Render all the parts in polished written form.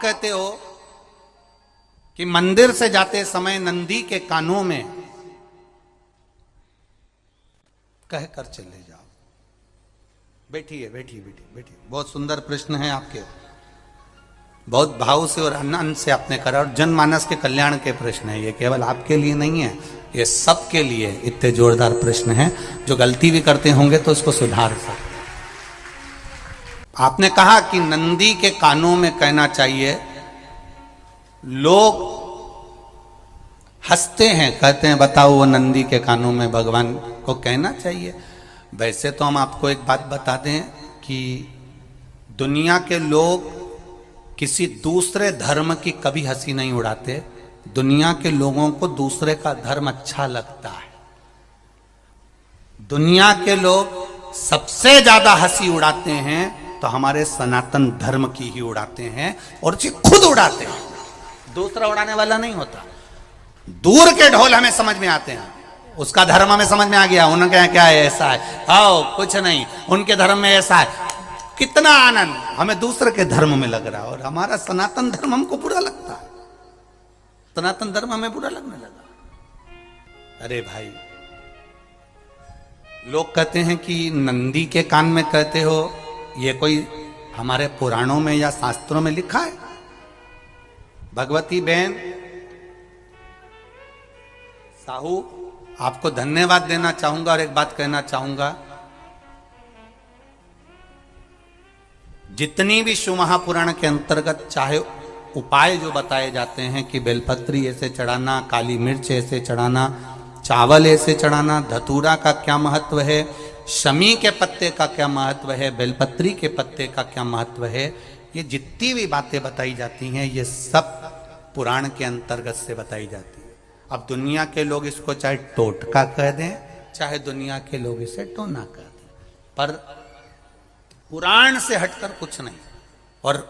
कहते हो कि मंदिर से जाते समय नंदी के कानों में कहकर चले जाओ। बैठिए बैठिए बैठिए बैठिए। बहुत सुंदर प्रश्न है आपके, बहुत भाव से और आनंद से आपने करा, और जनमानस के कल्याण के प्रश्न है ये, केवल आपके लिए नहीं है, ये सबके लिए इतने जोरदार प्रश्न हैं। जो गलती भी करते होंगे तो उसको सुधार सकते। आपने कहा कि नंदी के कानों में कहना चाहिए। लोग हंसते हैं, कहते हैं बताओ वो नंदी के कानों में भगवान को कहना चाहिए। वैसे तो हम आपको एक बात बता दें कि दुनिया के लोग किसी दूसरे धर्म की कभी हंसी नहीं उड़ाते। दुनिया के लोगों को दूसरे का धर्म अच्छा लगता है। दुनिया के लोग सबसे ज्यादा हंसी उड़ाते हैं तो हमारे सनातन धर्म की ही उड़ाते हैं, और खुद उड़ाते हैं, दूसरा उड़ाने वाला नहीं होता। दूर के ढोल हमें समझ में आते हैं, उसका धर्म हमें समझ में आ गया, उनका क्या है, ऐसा है, आओ कुछ नहीं, उनके धर्म में ऐसा है। कितना आनंद हमें दूसरे के धर्म में लग रहा है, और हमारा सनातन धर्म हमको बुरा लगता है। सनातन धर्म हमें बुरा लगने लगा। अरे भाई, लोग कहते हैं कि नंदी के कान में कहते हो, ये कोई हमारे पुराणों में या शास्त्रों में लिखा है? भगवती बहन साहू, आपको धन्यवाद देना चाहूंगा और एक बात कहना चाहूंगा। जितनी भी शिव महापुराण के अंतर्गत चाहे उपाय जो बताए जाते हैं कि बेलपत्री ऐसे चढ़ाना, काली मिर्च ऐसे चढ़ाना, चावल ऐसे चढ़ाना, धतूरा का क्या महत्व है, शमी के पत्ते का क्या महत्व है, बेलपत्री के पत्ते का क्या महत्व है, ये जितनी भी बातें बताई जाती हैं ये सब पुराण के अंतर्गत से बताई जाती है। अब दुनिया के लोग इसको चाहे टोटका कह दें, चाहे दुनिया के लोग इसे टोना कह दें, पर पुराण से हटकर कुछ नहीं। और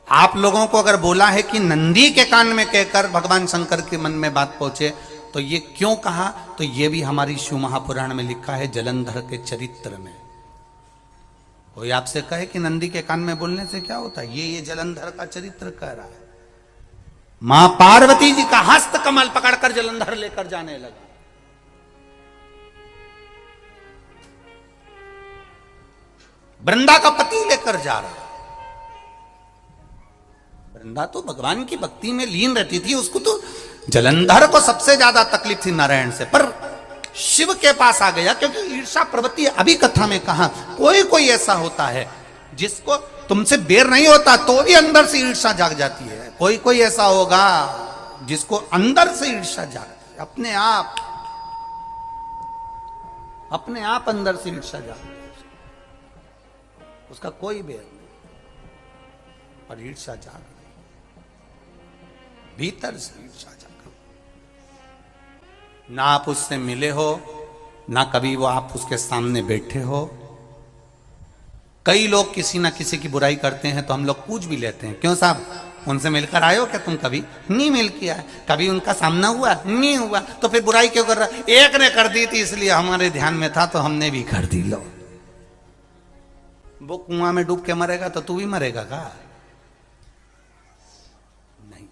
आप लोगों को अगर बोला है कि नंदी के कान में कहकर भगवान शंकर के मन में बात पहुंचे, तो ये क्यों कहा, तो ये भी हमारी शिव महापुराण में लिखा है, जलंधर के चरित्र में। कोई आपसे कहे कि नंदी के कान में बोलने से क्या होता है, ये जलंधर का चरित्र कह रहा है। मां पार्वती जी का हस्त कमल पकड़कर जलंधर लेकर जाने लगा। वृंदा का पति लेकर जा रहा। वृंदा तो भगवान की भक्ति में लीन रहती थी, उसको तो जलंधर को सबसे ज्यादा तकलीफ थी नारायण से, पर शिव के पास आ गया, क्योंकि ईर्षा प्रवृत्ति अभी कथा में कहा, कोई कोई ऐसा होता है जिसको तुमसे बेर नहीं होता तो भी अंदर से ईर्षा जाग जाती है। कोई कोई ऐसा होगा जिसको अंदर से ईर्षा जागती है, अपने आप अंदर से ईर्षा जागती है, उसका कोई बेर नहीं, पर ईर्षा जाग रही, भीतर से ईर्षा जाग रही। ना आप उससे मिले हो, ना कभी वो आप उसके सामने बैठे हो। कई लोग किसी ना किसी की बुराई करते हैं तो हम लोग पूछ भी लेते हैं, क्यों साहब उनसे मिलकर आए हो क्या तुम? कभी नहीं मिल किया, कभी उनका सामना हुआ नहीं हुआ, तो फिर बुराई क्यों कर रहा? एक ने कर दी थी इसलिए हमारे ध्यान में था तो हमने भी कर दी। लो, वो कुआं में डूब के मरेगा तो तू भी मरेगा का? नहीं।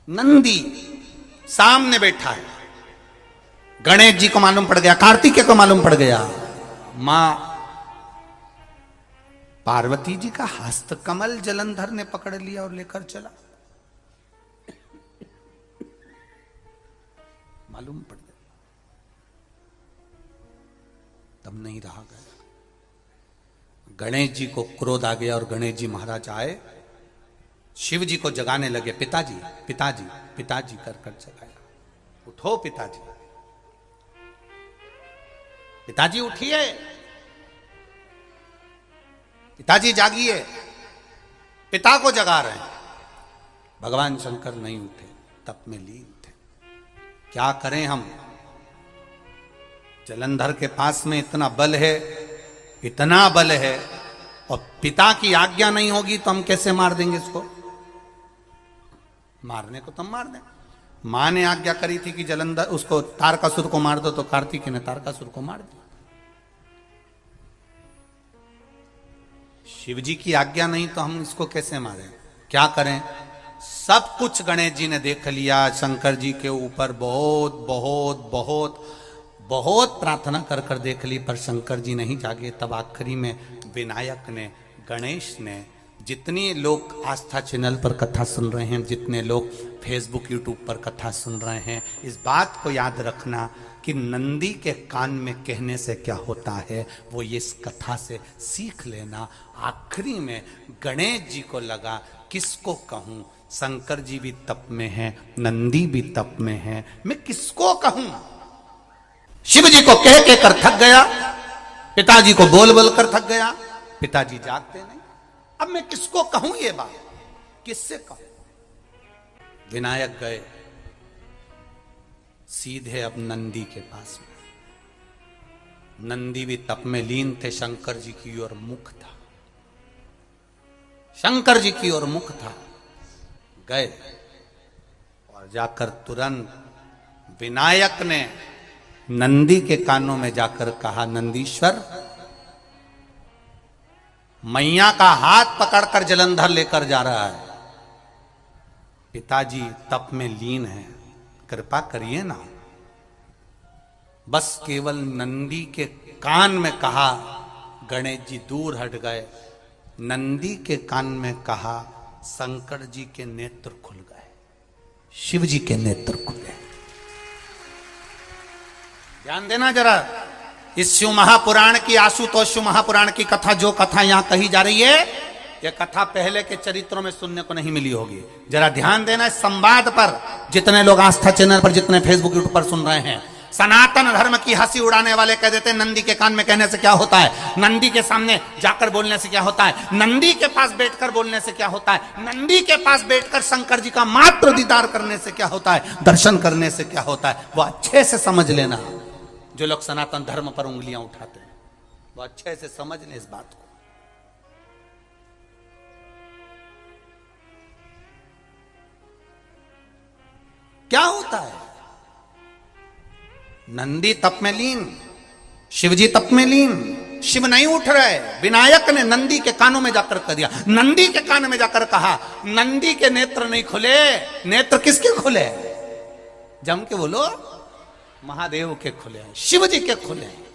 नंदी सामने बैठा है, गणेश जी को मालूम पड़ गया, कार्तिकेय को मालूम पड़ गया, मां पार्वती जी का हस्त कमल जलंधर ने पकड़ लिया और लेकर चला। मालूम पड़ गया, तब नहीं रहा गया। गणेश जी को क्रोध आ गया और गणेश जी महाराज आए, शिव जी को जगाने लगे। पिताजी पिताजी पिताजी कर कर जगाया, उठो पिताजी, पिताजी उठिए, पिताजी जागिए। पिता को जगा रहे हैं। भगवान शंकर नहीं उठे, तप में लीन थे। क्या करें हम? जलंधर के पास में इतना बल है, इतना बल है, और पिता की आज्ञा नहीं होगी तो हम कैसे मार देंगे इसको? मारने को तो हम मार दें। मां ने आज्ञा करी थी कि जलंधर उसको तारकासुर को मार दो, तो कार्तिकेय ने तारकासुर को मार दिया। शिव जी की आज्ञा नहीं तो हम इसको कैसे मारें? क्या करें? सब कुछ गणेश जी ने देख लिया, शंकर जी के ऊपर बहुत बहुत बहुत बहुत प्रार्थना कर कर देख ली, पर शंकर जी नहीं जागे। तब आखिरी में विनायक ने, गणेश ने, जितने लोग आस्था चैनल पर कथा सुन रहे हैं, जितने लोग फेसबुक यूट्यूब पर कथा सुन रहे हैं, इस बात को याद रखना कि नंदी के कान में कहने से क्या होता है वो ये इस कथा से सीख लेना। आखिरी में गणेश जी को लगा किसको कहूं, शंकर जी भी तप में हैं, नंदी भी तप में हैं, मैं किसको कहूं? शिव जी को कह के कर थक गया, पिताजी को बोल बोल कर थक गया, पिताजी जागते नहीं। अब मैं किसको कहूं ये बात, किससे कहूं? विनायक गए सीधे अब नंदी के पास में। नंदी भी तप में लीन थे, शंकर जी की ओर मुख था, शंकर जी की ओर मुख था। गए और जाकर तुरंत विनायक ने नंदी के कानों में जाकर कहा, नंदीश्वर, मैया का हाथ पकड़कर जलंधर लेकर जा रहा है, पिताजी तप में लीन है, कृपा करिए ना। बस केवल नंदी के कान में कहा, गणेश जी दूर हट गए। नंदी के कान में कहा, शंकर जी के नेत्र खुल गए, शिव जी के नेत्र खुले। ध्यान देना जरा, इस शिव महापुराण की, आशुतोष शिव महापुराण की कथा, जो कथा यहां कही जा रही है, यह कथा पहले के चरित्रों में सुनने को नहीं मिली होगी। जरा ध्यान देना इस संवाद पर, जितने लोग आस्था चैनल पर, जितने फेसबुक यूट्यूब पर सुन रहे हैं। सनातन धर्म की हंसी उड़ाने वाले कह देते हैं नंदी के कान में कहने से क्या होता है, नंदी के सामने जाकर बोलने से क्या होता है, नंदी के पास बैठकर बोलने से क्या होता है, नंदी के पास बैठकर शंकर जी का मात्र दीदार करने से क्या होता है, दर्शन करने से क्या होता है। वो अच्छे से समझ लेना, जो लोग सनातन धर्म पर उंगलियां उठाते हैं, वो अच्छे से समझ लें इस बात को। क्या होता है? नंदी तप में लीन, शिवजी तप में लीन, शिव नहीं उठ रहे। विनायक ने नंदी के कानों में जाकर कह दिया, नंदी के कान में जाकर कहा, नंदी के नेत्र नहीं खुले। नेत्र किसके खुले? जम के बोलो, महादेव के खुले हैं, शिव जी के खुले हैं।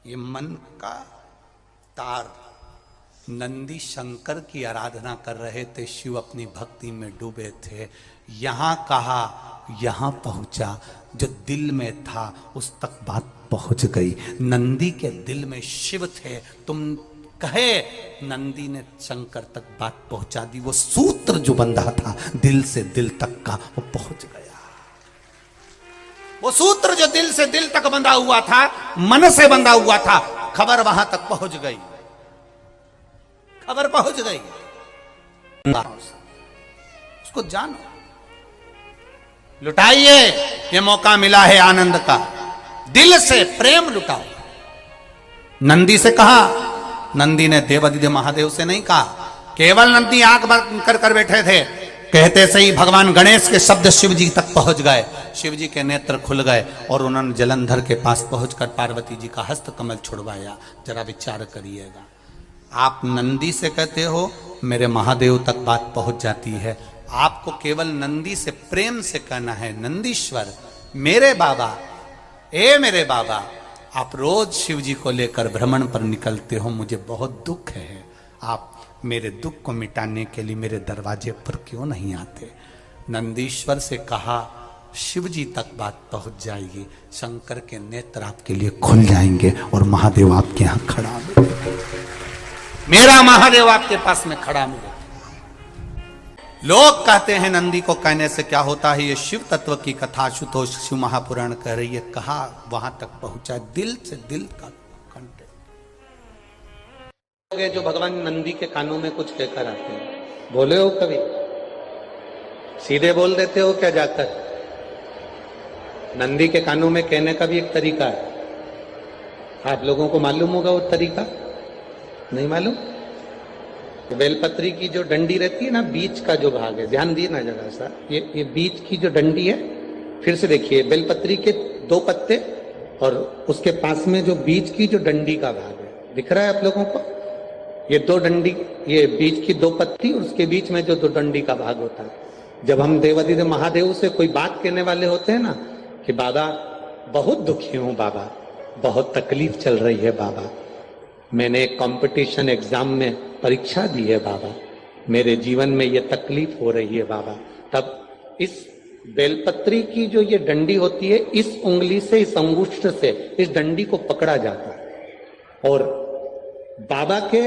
ये मन का तार। नंदी शंकर की आराधना कर रहे थे, शिव अपनी भक्ति में डूबे थे। यहां कहा, यहां पहुंचा, जो दिल में था उस तक बात पहुंच गई। नंदी के दिल में शिव थे, तुम कहे, नंदी ने शंकर तक बात पहुंचा दी। वो सूत्र जो बंधा था दिल से दिल तक का, वो पहुंच गया। वो सूत्र जो दिल से दिल तक बंधा हुआ था, मन से बंधा हुआ था, खबर वहां तक पहुंच गई, खबर पहुंच गई। उसको जानो, लुटाइए, ये मौका मिला है आनंद का, दिल से प्रेम लुटाओ। नंदी से कहा, नंदी ने देवादिदेव महादेव से नहीं कहा। केवल नंदी आंख बंद कर कर बैठे थे, कहते सही भगवान गणेश के शब्द शिव जी तक पहुंच गए। शिव जी के नेत्र खुल गए और उन्होंने जलंधर के पास पहुंचकर पार्वती जी का हस्त कमल छुड़वाया। जरा विचार करिएगा, आप नंदी से कहते हो मेरे महादेव तक बात पहुंच जाती है। आपको केवल नंदी से प्रेम से कहना है, नंदीश्वर मेरे बाबा, ए मेरे बाबा, आप रोज शिव जी को लेकर भ्रमण पर निकलते हो, मुझे बहुत दुख है, आप मेरे दुख को मिटाने के लिए मेरे दरवाजे पर क्यों नहीं आते? नंदीश्वर से कहा, शिव जी तक बात पहुंच जाएगी, शंकर के नेत्र आपके लिए खुल जाएंगे और महादेव आपके यहां खड़ा मिलेगा, मेरा महादेव आपके पास में खड़ा मिलेगा। लोग कहते हैं नंदी को कहने से क्या होता है, ये शिव तत्व की कथा आशुतोष शिव महापुराण कह रही है। कहा वहां तक पहुंचा, दिल से दिल का कंटेंट। जो भगवान नंदी के कानों में कुछ कहकर आते हैं, बोले हो कभी? सीधे बोल देते हो क्या जाकर? नंदी के कानों में कहने का भी एक तरीका है, आप लोगों को मालूम होगा वो तरीका? नहीं मालूम? बेलपत्री की जो डंडी रहती है ना, बीच का जो भाग है, ध्यान दिए ना जरा सा, ये बीच की जो डंडी है, फिर से देखिए, बेलपत्री के 2 पत्ते और उसके पास में जो बीच की जो डंडी का भाग है, दिख रहा है आप लोगों को? ये दो डंडी, ये बीच की दो पत्ती और उसके बीच में जो दो डंडी का भाग होता है। जब हम देवादिदेव महादेव से कोई बात कहने वाले होते हैं ना कि बाबा बहुत दुखी हूं, बाबा बहुत तकलीफ चल रही है, बाबा मैंने एक कंपटीशन एग्जाम में परीक्षा दी है, बाबा मेरे जीवन में ये तकलीफ हो रही है बाबा, तब इस बेलपत्री की जो ये डंडी होती है, इस उंगली से, इस अंगुष्ठ से इस डंडी को पकड़ा जाता है और बाबा के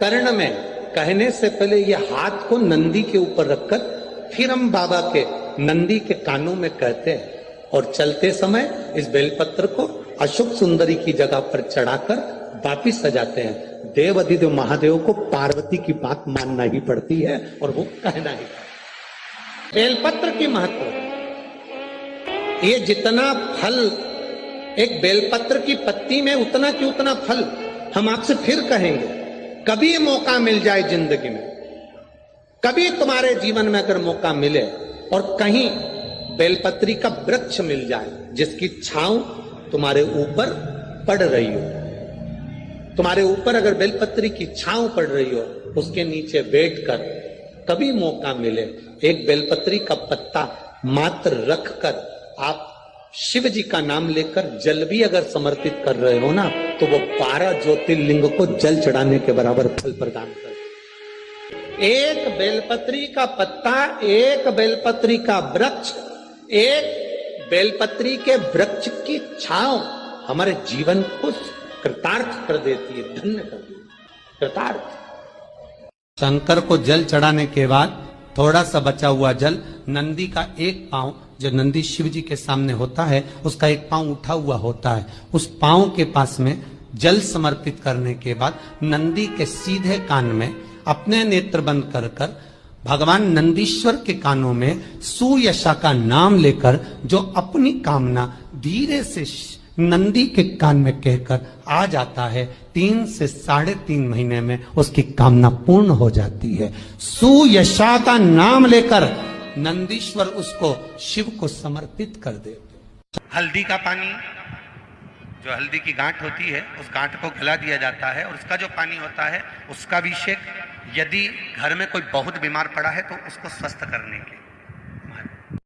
कर्ण में कहने से पहले ये हाथ को नंदी के ऊपर रखकर फिर हम बाबा के नंदी के कानों में कहते हैं और चलते समय इस बेलपत्र को अशोक सुंदरी की जगह पर चढ़ाकर वापिस सजाते हैं। देव अधिदेव महादेव को पार्वती की बात मानना ही पड़ती है और वो कहना ही पड़ता है। बेलपत्र की महत्व, ये जितना फल एक बेलपत्र की पत्ती में उतना की उतना फल, हम आपसे फिर कहेंगे कभी मौका मिल जाए जिंदगी में, कभी तुम्हारे जीवन में अगर मौका मिले और कहीं बेलपत्री का वृक्ष मिल जाए जिसकी छांव तुम्हारे ऊपर पड़ रही हो, तुम्हारे ऊपर अगर बेलपत्री की छांव पड़ रही हो, उसके नीचे बैठकर कभी मौका मिले एक बेलपत्री का पत्ता मात्र रखकर आप शिव जी का नाम लेकर जल भी अगर समर्पित कर रहे हो ना, तो वो 12 ज्योतिर्लिंग को जल चढ़ाने के बराबर फल प्रदान कर। एक बेलपत्री का पत्ता, एक बेलपत्री का वृक्ष, एक बेलपत्री के वृक्ष की छांव हमारे जीवन को कृतार्थ कर देती है, धन्य कर देती है, कृतार्थ। शंकर को जल चढ़ाने के बाद थोड़ा सा बचा हुआ जल, नंदी का एक पांव, जो नंदी शिव जी के सामने होता है, उसका एक पांव उठा हुआ होता है, उस पांव के पास में जल समर्पित करने के बाद नंदी के सीधे कान में अपने नेत्र बंद कर कर भगवान नंदीश्वर के कानों में सुयशा का नाम लेकर जो अपनी कामना धीरे से नंदी के कान में कहकर आ जाता है, 3 से 3.5 महीने में उसकी कामना पूर्ण हो जाती है। सुयशा का नाम लेकर नंदीश्वर उसको शिव को समर्पित कर देते। हल्दी का पानी, जो हल्दी की गांठ होती है, उस गांठ को गला दिया जाता है और उसका जो पानी होता है उसका अभिषेक, यदि घर में कोई बहुत बीमार पड़ा है तो उसको स्वस्थ करने के